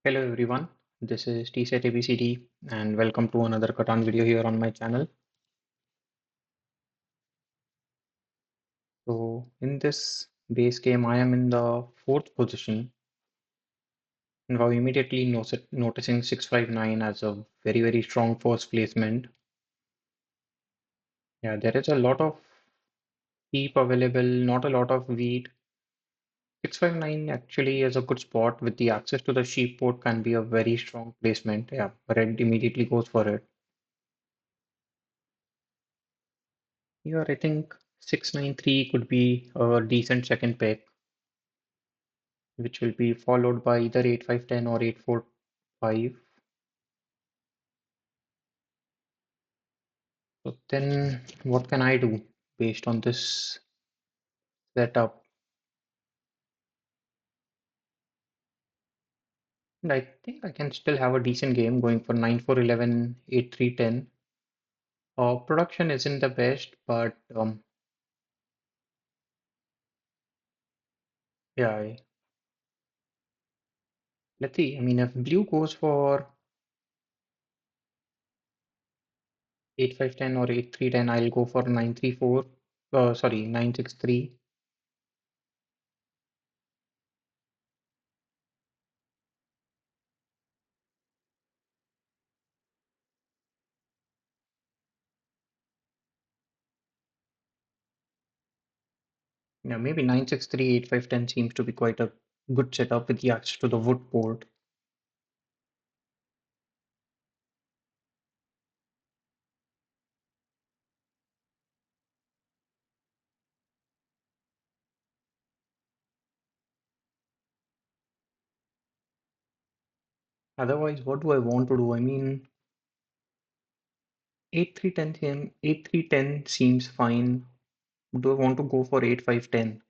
Hello everyone, this is T-Set ABCD and welcome to another Catan video here on my channel. So in this base game I am in the fourth position and wow, immediately noticing 659 as a very strong first placement. Yeah, there is a lot of sheep available, not a lot of wheat. 659 actually is a good spot with the access to the sheep port can be a very strong placement. Yeah, red immediately goes for it. Here I think 693 could be a decent second pick, which will be followed by either 8510 or 845. So then what can I do based on this setup? And I think I can still have a decent game going for 9411, 8310. Production isn't the best, but yeah, let's see. I mean, if blue goes for 8510 or 8310, I'll go for 934. Sorry, 963. Yeah, maybe 963, 8510 seems to be quite a good setup with the access to the wood port. Otherwise, what do I want to do? I mean, 8310 seems fine. Do I want to go for 8510?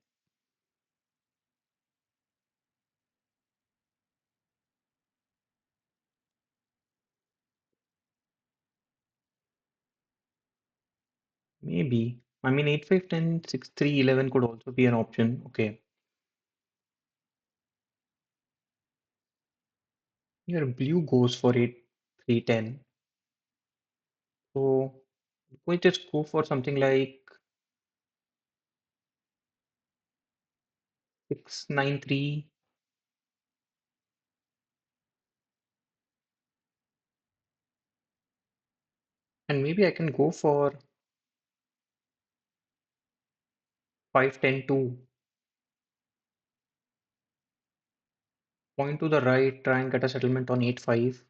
Maybe. I mean, 8510, 6311 could also be an option. Okay. Here, blue goes for 8310. So, we just go for something like 693, and maybe I can go for 5102. Point to the right, try and get a settlement on 85.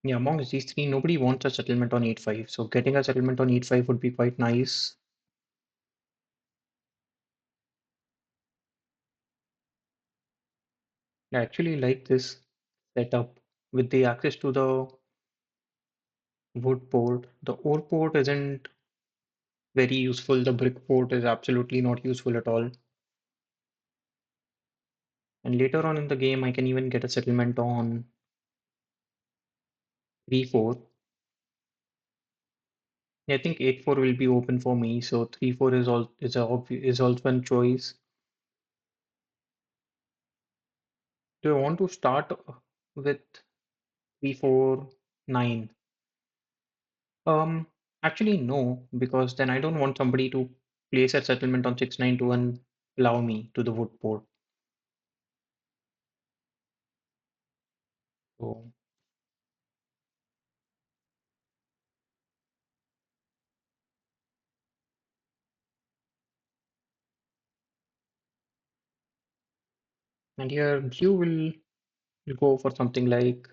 Yeah, amongst these three, nobody wants a settlement on 85. So getting a settlement on 85 would be quite nice. I actually like this setup with the access to the wood port. The ore port isn't very useful. The brick port is absolutely not useful at all. And later on in the game, I can even get a settlement on 3-4. I think 8-4 will be open for me, so 3-4 is also a choice. Do I want to start with 3-4-9? Um, Actually no, because then I don't want somebody to place a settlement on 692 and allow me to the wood port. So, and here blue will go for something like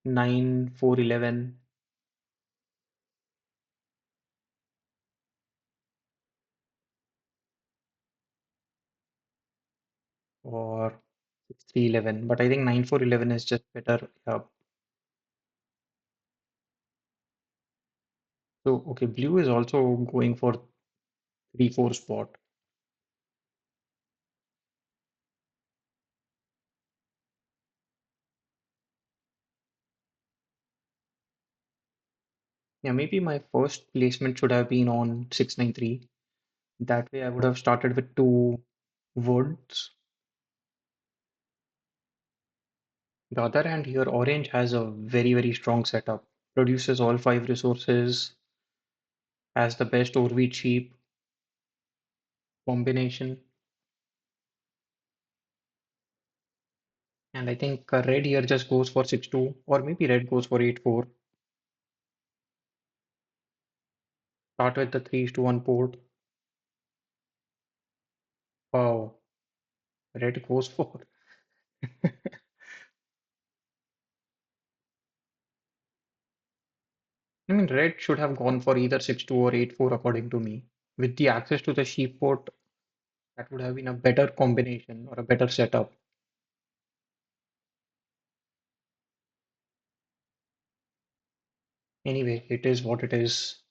9-4-11 or 6-3-11, but I think 9-4-11 is just better. Yeah. So okay, blue is also going for 3-4 spot. Yeah, maybe my first placement should have been on 6-9-3. That way I would have started with two woods. The other hand here, orange has a very, very strong setup. Produces all five resources, has the best wheat sheep combination. And I think red here just goes for 6-2, or maybe red goes for 8-4. Start with the 3-1 port. Wow, red goes for. I mean, red should have gone for either 6-2 or 8-4 according to me. With the access to the sheep port, that would have been a better combination or a better setup. Anyway, it is what it is.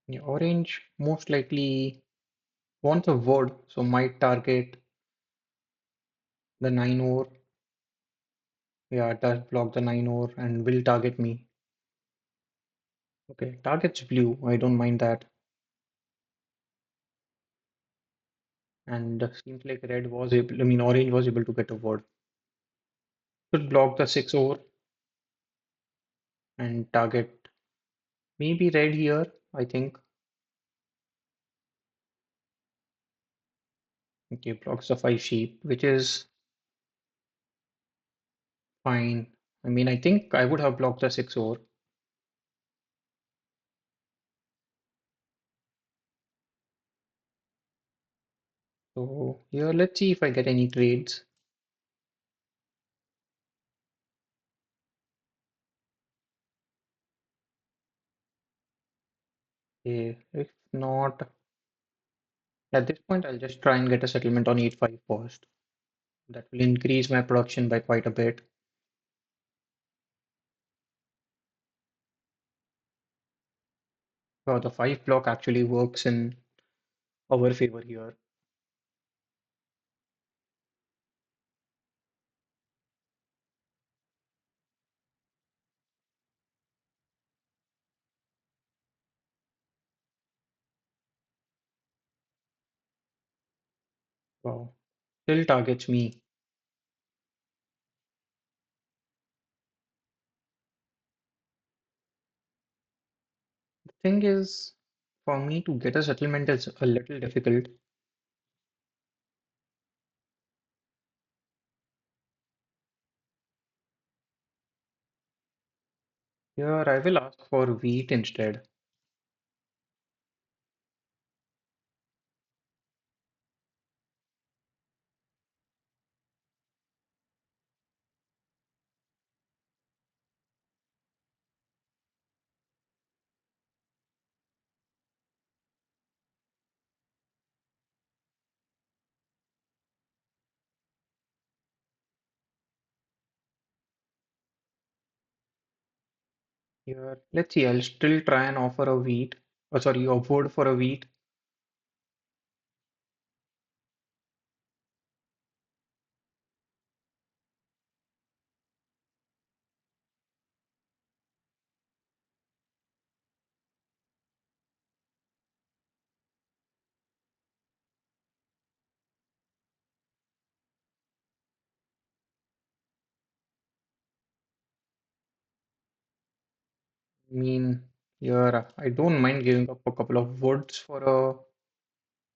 Yeah, orange most likely wants a word, so might target the 9 ore. Yeah, it does block the 9 ore and will target me. Okay, target's blue. I don't mind that. And seems like red was able, I mean, orange was able to get a word. Should block the 6 ore and target maybe red here, I think. Okay, blocks the 5 sheep, which is fine. I mean, I think I would have blocked the 6 ore. So here, let's see if I get any trades. Okay, if not, at this point, I'll just try and get a settlement on 8-5 first. That will increase my production by quite a bit. The 5 block actually works in our favor here. Wow, still targets me. The thing is, for me to get a settlement is a little difficult. Here, I will ask for wheat instead. Here, let's see, I'll still try and offer a wheat. Oh, sorry, a wood for a wheat. I mean, here, I don't mind giving up a couple of woods for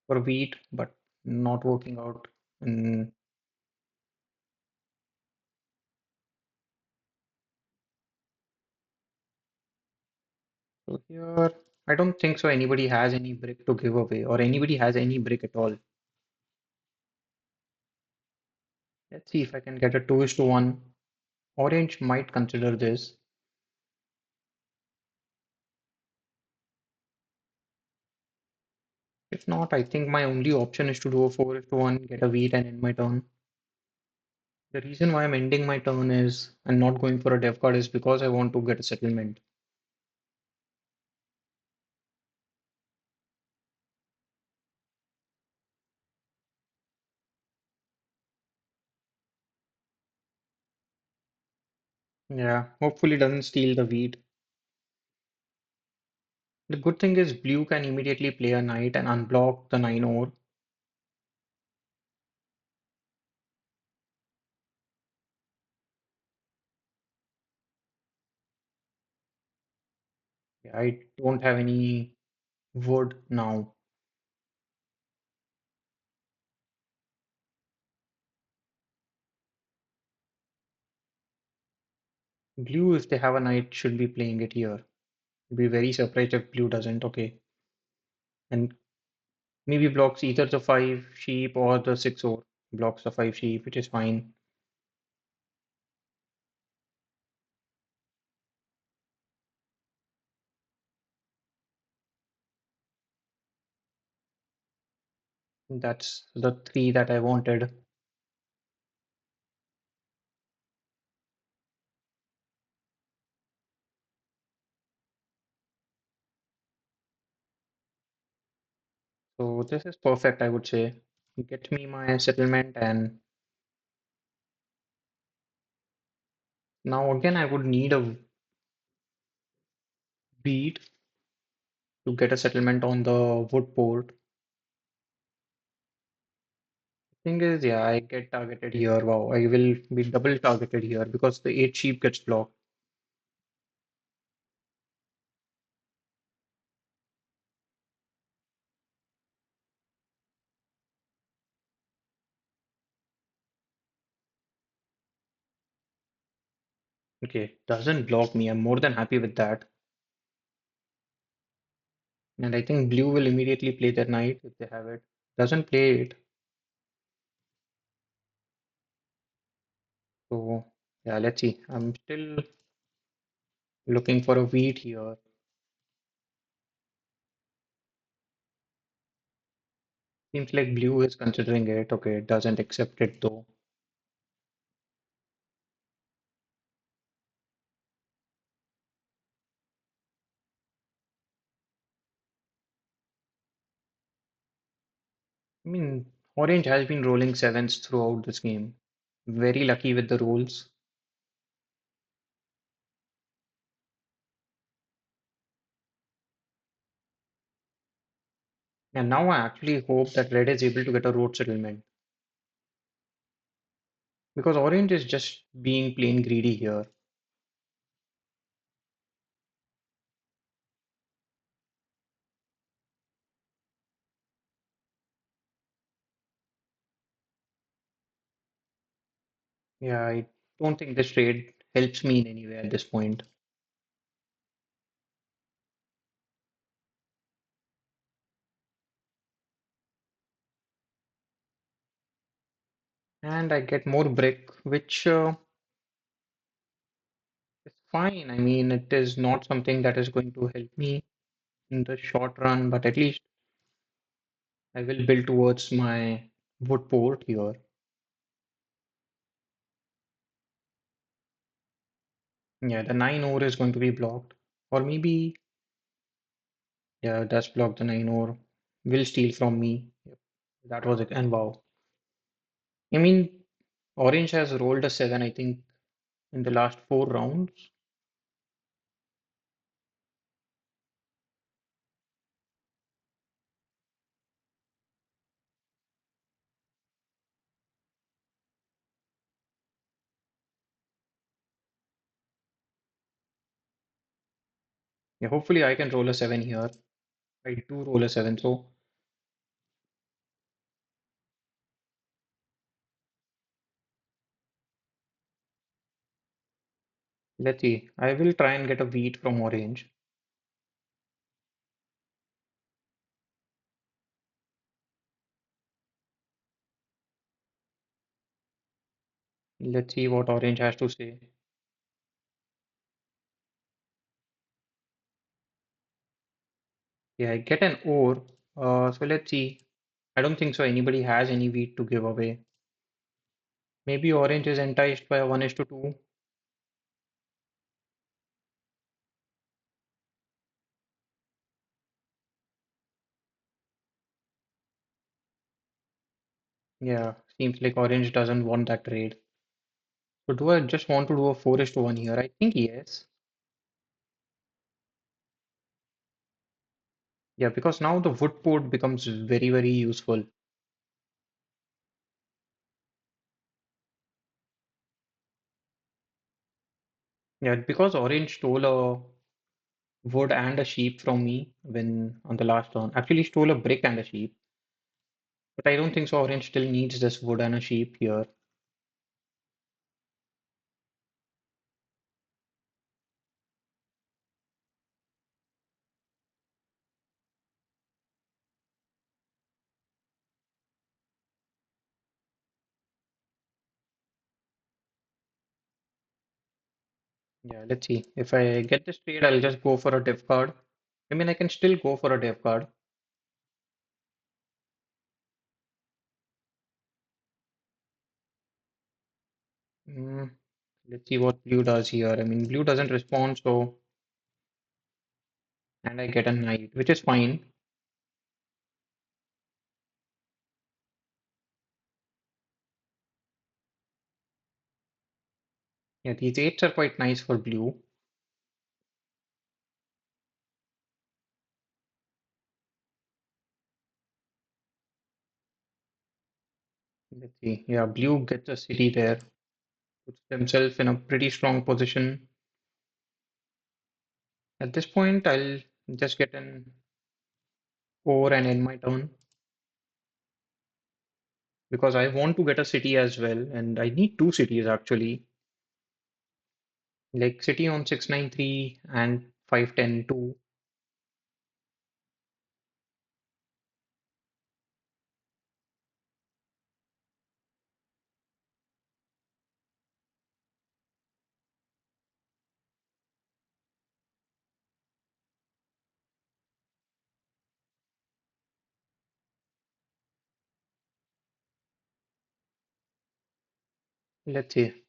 wheat, but not working out. Mm, so here, I don't think so anybody has any brick to give away, or anybody has any brick at all. Let's see if I can get a 2:1. Orange might consider this. If not, I think my only option is to do a 4:1, get a wheat and end my turn. The reason why I'm ending my turn is and not going for a dev card is because I want to get a settlement. Yeah, hopefully doesn't steal the wheat. The good thing is blue can immediately play a knight and unblock the 9 ore. I don't have any wood now. Blue, if they have a knight, should be playing it here. Be very surprised if blue doesn't. Okay. And maybe blocks either the five sheep or the six or blocks the five sheep, which is fine. That's the three that I wanted. So this is perfect, I would say. Get me my settlement, and now again I would need a beat to get a settlement on the wood port. Thing is, yeah, I get targeted here. Wow, I will be double targeted here because the eight sheep gets blocked. Okay, doesn't block me. I'm more than happy with that. And I think blue will immediately play their knight if they have it. Doesn't play it. So yeah, let's see. I'm still looking for a wheat here. Seems like blue is considering it. Okay, it doesn't accept it though. I mean, orange has been rolling sevens throughout this game. Very lucky with the rolls. And now I actually hope that red is able to get a road settlement. Because orange is just being plain greedy here. Yeah, I don't think this trade helps me in any way at this point. And I get more brick, which is fine. I mean, it is not something that is going to help me in the short run, but at least I will build towards my wood port here. Yeah, the 9 ore is going to be blocked. Or maybe, yeah, it does block the 9 ore. Will steal from me. Yep, that was it. And wow. I mean, orange has rolled a 7, I think, in the last 4 rounds. Yeah, hopefully I can roll a 7 here. I do roll a 7, so let's see. I will try and get a wheat from orange. Let's see what orange has to say. Yeah, I get an ore. So let's see. I don't think so. Anybody has any wheat to give away. Maybe orange is enticed by a 1 is to 2. Yeah, seems like orange doesn't want that trade. So do I just want to do a 4 is to 1 here? I think yes. Yeah, because now the wood port becomes very, very useful. Yeah, because orange stole a wood and a sheep from me when on the last turn. Actually stole a brick and a sheep. But I don't think so. Orange still needs this wood and a sheep here. Yeah, let's see. If I get this trade, I'll just go for a div card. I mean, I can still go for a div card. Mm, let's see what blue does here. I mean, blue doesn't respond, so and I get a knight, which is fine. Yeah, these eights are quite nice for blue. Let's see. Yeah, blue gets a city there, puts themselves in a pretty strong position. At this point, I'll just get an over and end my turn because I want to get a city as well, and I need two cities actually. Like city on 693 and 510 Let's see.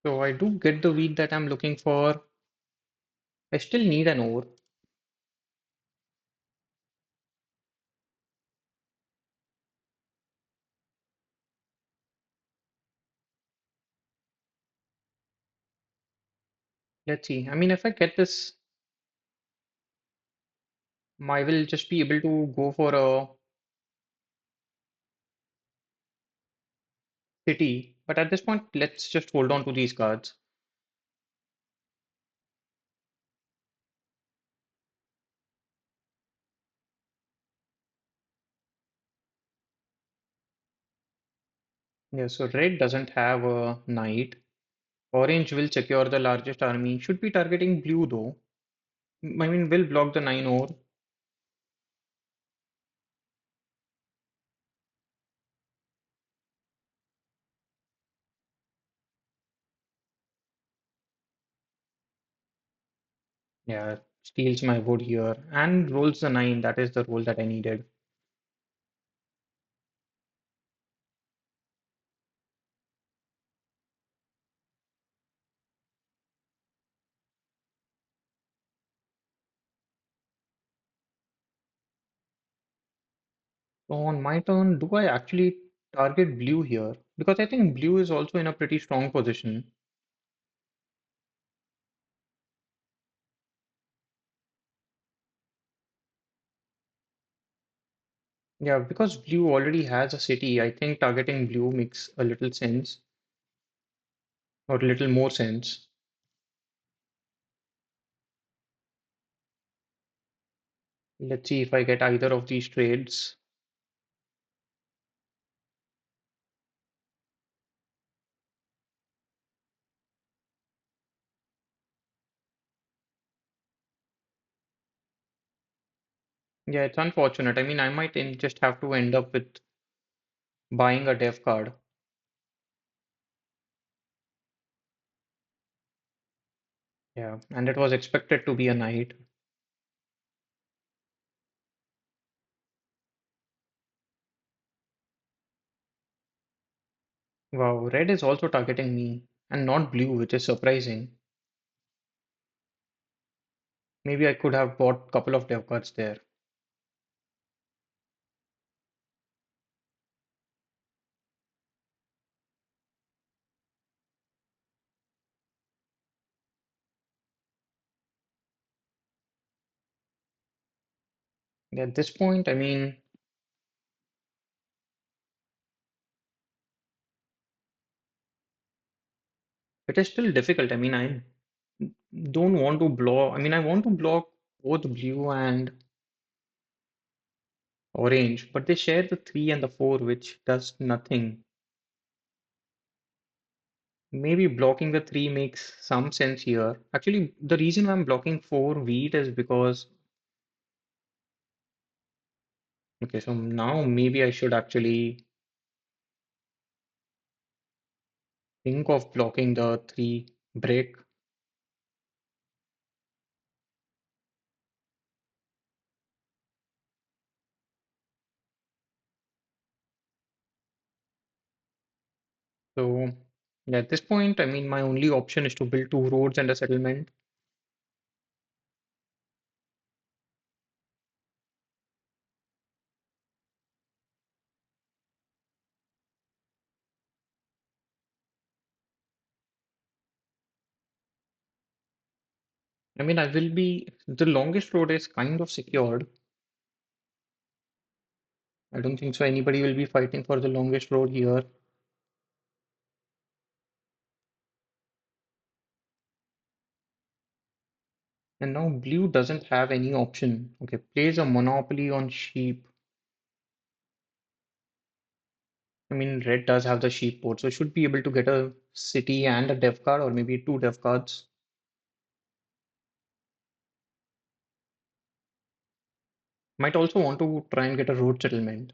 So I do get the wheat that I'm looking for. I still need an ore. Let's see. I mean, if I get this, I will just be able to go for a city. But at this point, let's just hold on to these cards. Yeah, so red doesn't have a knight. Orange will secure the largest army. Should be targeting blue though. I mean, will block the 9 ore. Yeah, steals my wood here and rolls the 9. That is the roll that I needed. So on my turn, do I actually target blue here? Because I think blue is also in a pretty strong position. Yeah, because blue already has a city, I think targeting blue makes a little sense, or a little more sense. Let's see if I get either of these trades. Yeah, it's unfortunate. I mean, I might just have to end up with buying a dev card. Yeah, and it was expected to be a knight. Wow, red is also targeting me, and not blue, which is surprising. Maybe I could have bought a couple of dev cards there. At this point, I mean, it is still difficult. I mean, I don't want to block, I mean, I want to block both blue and orange, but they share the 3 and the 4, which does nothing. Maybe blocking the 3 makes some sense here. Actually, the reason I'm blocking 4 wheat is because, okay, so now maybe I should actually think of blocking the 3 brick. So, yeah, at this point, I mean, my only option is to build 2 roads and a settlement. I mean, I will be, the longest road is kind of secured. I don't think so anybody will be fighting for the longest road here. And now blue doesn't have any option. Okay, plays a monopoly on sheep. I mean, red does have the sheep port, so should be able to get a city and a dev card, or maybe 2 dev cards. Might also want to try and get a road settlement.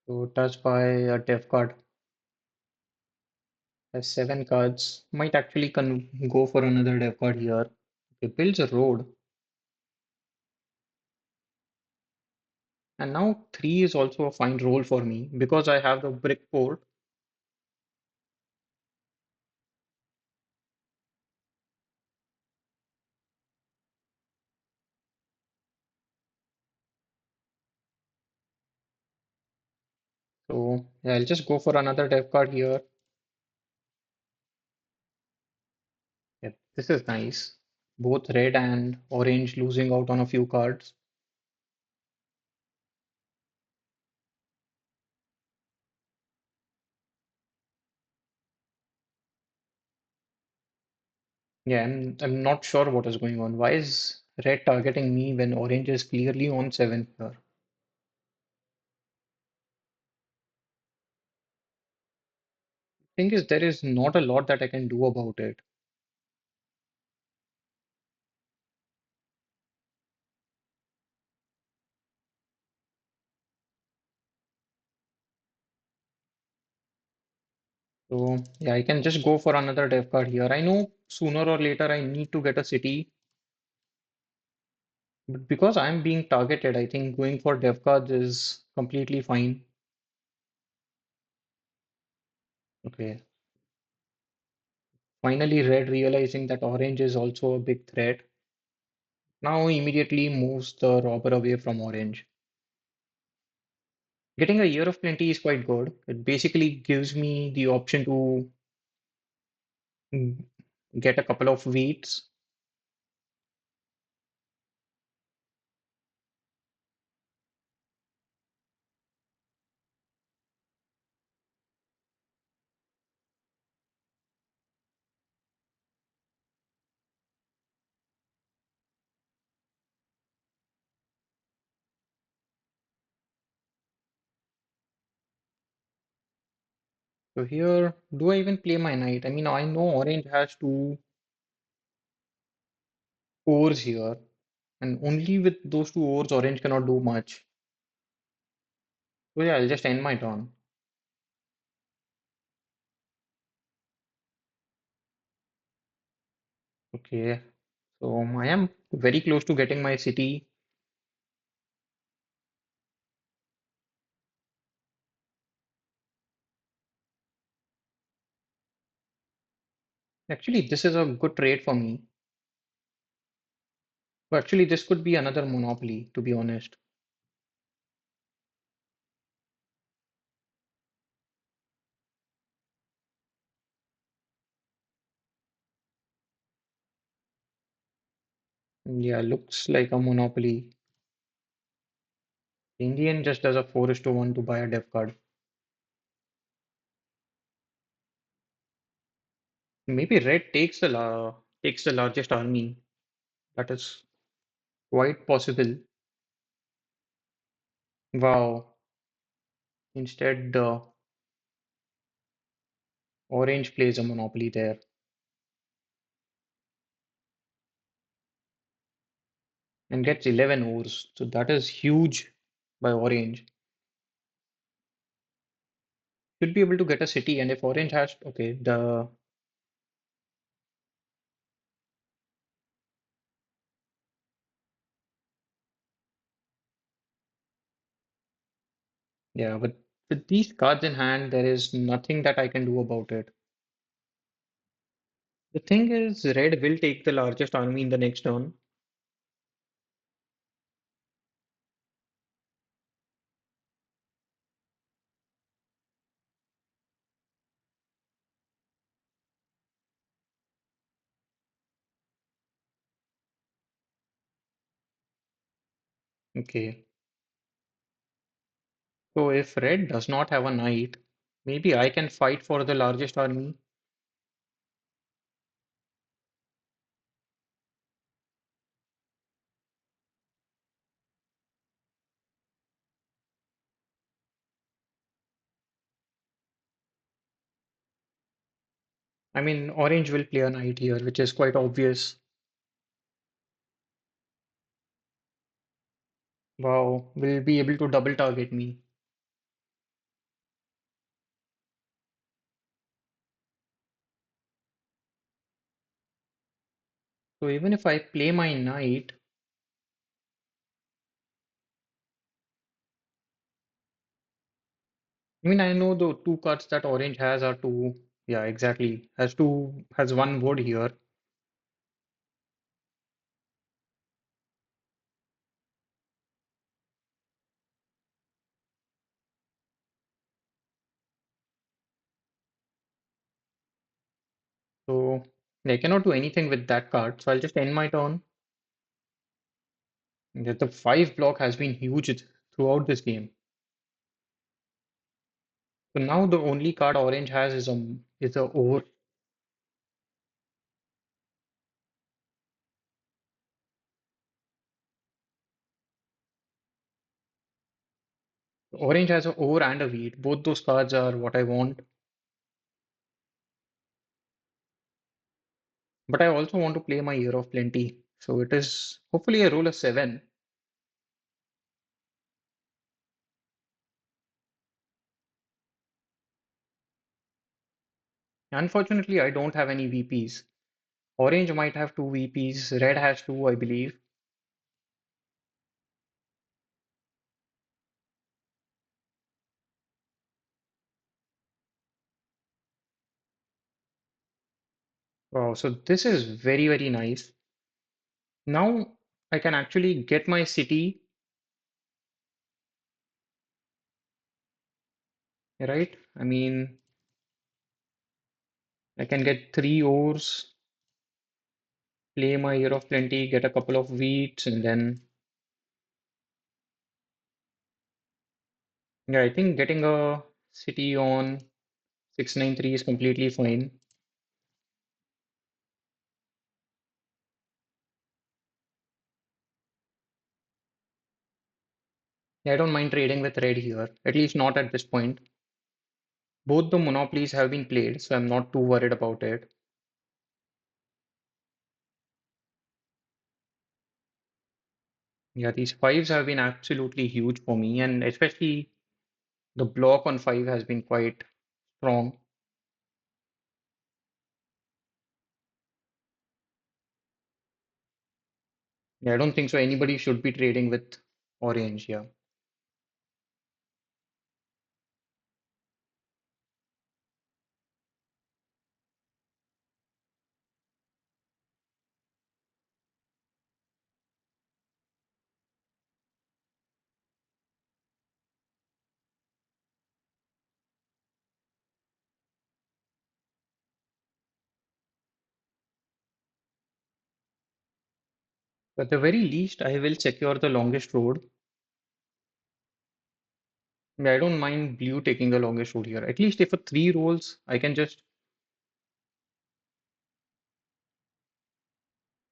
So does buy a dev card, has 7 cards. Might actually go for another dev card here. Okay, builds a road. And now 3 is also a fine role for me because I have the brick port. So yeah, I'll just go for another dev card here. Yeah, this is nice. Both red and orange losing out on a few cards. Yeah, I'm not sure what is going on. Why is red targeting me when orange is clearly on 7 here? Thing is, there is not a lot that I can do about it. So yeah, I can just go for another dev card here. I know sooner or later I need to get a city, but because I'm being targeted, I think going for dev cards is completely fine. Okay, finally red realizing that orange is also a big threat. Now immediately moves the robber away from orange. Getting a year of plenty is quite good. It basically gives me the option to mm, get a couple of wheats. So here, do I even play my knight? I mean, I know orange has 2 ores here, and only with those 2 ores, orange cannot do much. So yeah, I'll just end my turn. Okay, so I am very close to getting my city. Actually, this is a good trade for me. So actually, this could be another monopoly, to be honest. Yeah, looks like a monopoly. Indian just does a 4:1 to buy a dev card. Maybe red takes the largest army. That is quite possible. Wow. Instead, orange plays a monopoly there and gets 11 ores. So that is huge by orange. Should be able to get a city, and if orange has okay, the yeah, but with these cards in hand, there is nothing that I can do about it. The thing is, red will take the largest army in the next turn. Okay. So if red does not have a knight, maybe I can fight for the largest army. I mean, orange will play a knight here, which is quite obvious. Wow, will be able to double target me. So even if I play my knight, I mean, I know the two cards that orange has are two. Yeah, exactly. Has one wood here. So I cannot do anything with that card. So I'll just end my turn. The five block has been huge throughout this game. So now the only card orange has is a over. Orange has a over and a wheat. Both those cards are what I want. But I also want to play my Year of Plenty. So it is hopefully I roll a 7. Unfortunately, I don't have any VPs. Orange might have two VPs. Red has two, I believe. Wow, so this is very, very nice. Now I can actually get my city, right? I mean, I can get three ores, play my Year of Plenty, get a couple of wheats, and then, yeah, I think getting a city on 693 is completely fine. Yeah, I don't mind trading with red here, at least not at this point. Both the monopolies have been played, so I'm not too worried about it. Yeah, these fives have been absolutely huge for me, and especially the block on five has been quite strong. Yeah, I don't think so. Anybody should be trading with orange. Yeah. At the very least, I will secure the longest road. I don't mind blue taking the longest road here. At least if for three rolls, I can just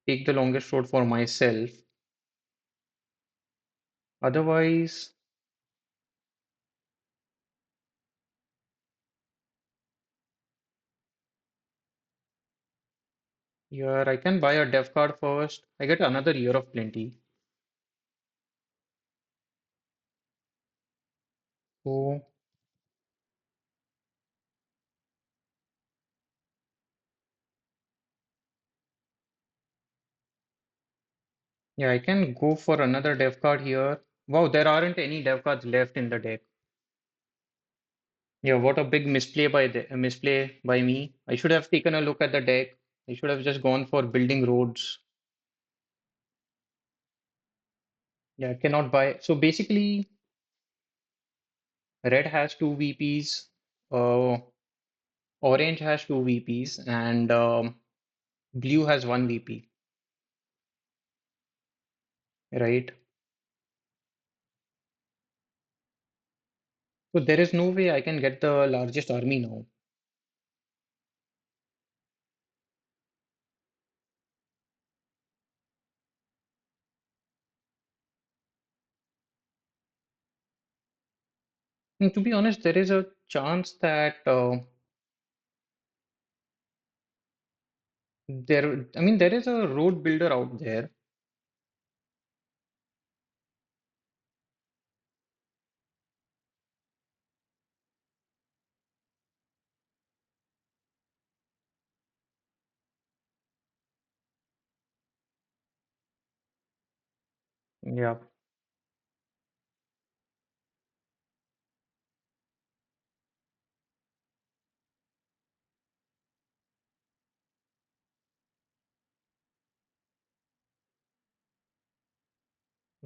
take the longest road for myself. Otherwise, here I can buy a dev card first. I get another year of plenty. So yeah, I can go for another dev card here. Wow, there aren't any dev cards left in the deck. Yeah, what a big misplay by me. I should have taken a look at the deck. I should have just gone for building roads. Yeah, I cannot buy. So basically, red has two VPs, orange has two VPs, and blue has one VP, right? So there is no way I can get the largest army now. And to be honest, there is a chance that there is a road builder out there. Yeah.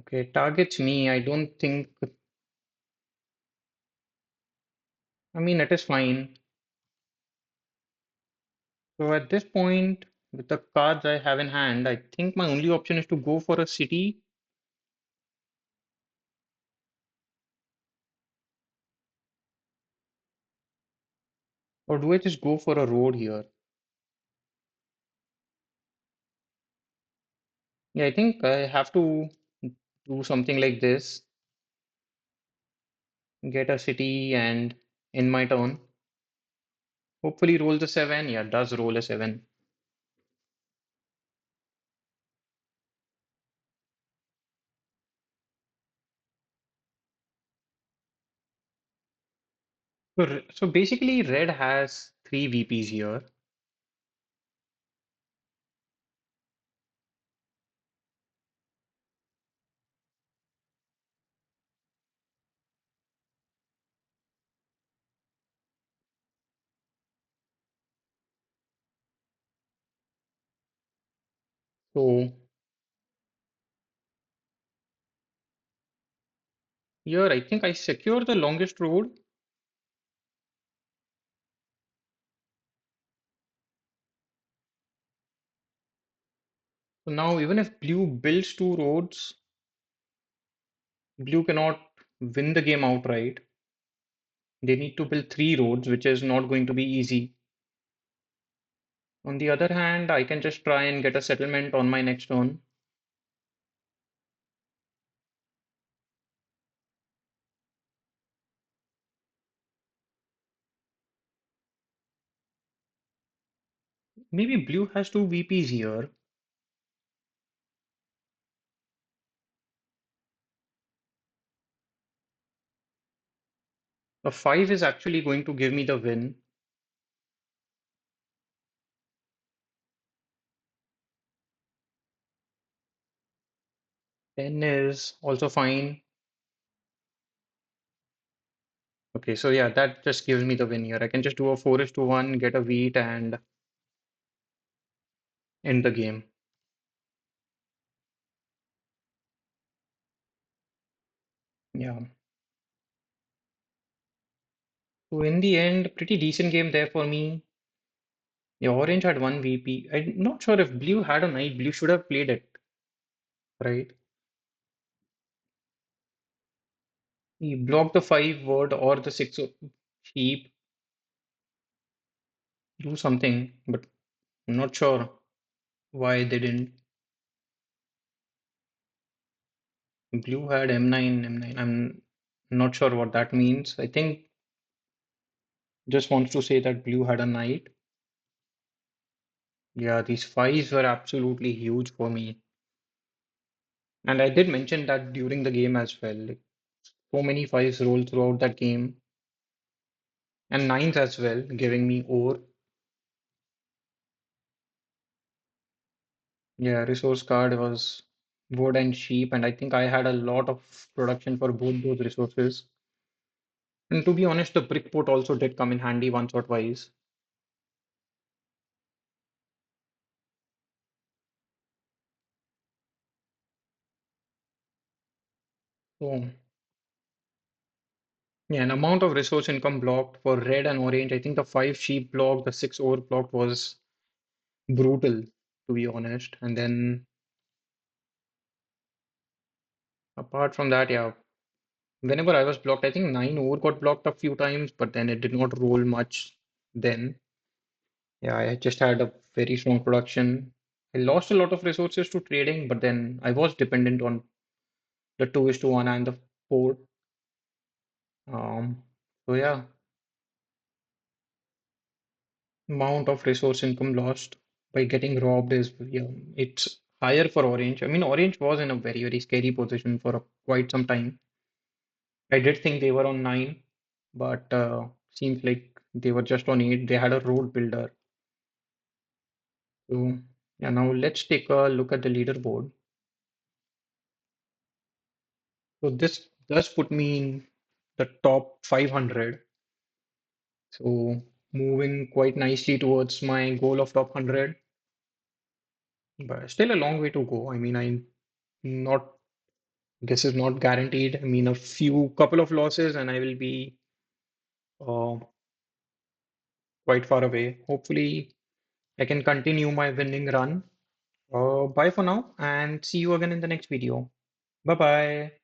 Okay, targets me. I don't think, it is fine. So at this point, with the cards I have in hand, I think my only option is to go for a city, or do I just go for a road here? Yeah, I think I have to do something like this, get a city and in my turn, hopefully roll the seven. Yeah, does roll a seven. So basically red has three VPs here. So here I think I secure the longest road. So now even if blue builds two roads, blue cannot win the game outright. They need to build three roads, which is not going to be easy. On the other hand, I can just try and get a settlement on my next turn. Maybe blue has two VPs here. A 5 is actually going to give me the win. 10 is also fine. Okay, so yeah, that just gives me the win here. I can just do a 4 is to 1, get a wheat, and end the game. Yeah. So in the end, pretty decent game there for me. Yeah, orange had one VP. I'm not sure if blue had a knight. Blue should have played it. right? He blocked the five word or the six sheep, do something, but I'm not sure why they didn't. Blue had M9, M9. I'm not sure what that means. I think just wants to say that blue had a knight. Yeah, these fives were absolutely huge for me. And I did mention that during the game as well. Like, so many fives rolled throughout that game. And nines as well, giving me ore. Yeah, resource card was wood and sheep, and I think I had a lot of production for both those resources. And to be honest, the brick port also did come in handy once or twice. So, yeah, an amount of resource income blocked for red and orange. I think the five sheep block, the six ore block was brutal, to be honest. And then apart from that, yeah, whenever I was blocked, I think nine ore got blocked a few times, but then it did not roll much then. Yeah, I just had a very strong production. I lost a lot of resources to trading, but then I was dependent on the 2:1 and the port. So yeah, amount of resource income lost by getting robbed is, yeah, it's higher for orange. I mean, orange was in a very, very scary position for quite some time. I did think they were on nine, but seems like they were just on eight. They had a road builder. So yeah, now let's take a look at the leaderboard. So this does put me in the top 500. So moving quite nicely towards my goal of top 100, but still a long way to go. I mean, I not this is not guaranteed. I mean, a few couple of losses and I will be uh, quite far away. Hopefully, I can continue my winning run. Bye for now and see you again in the next video. Bye bye.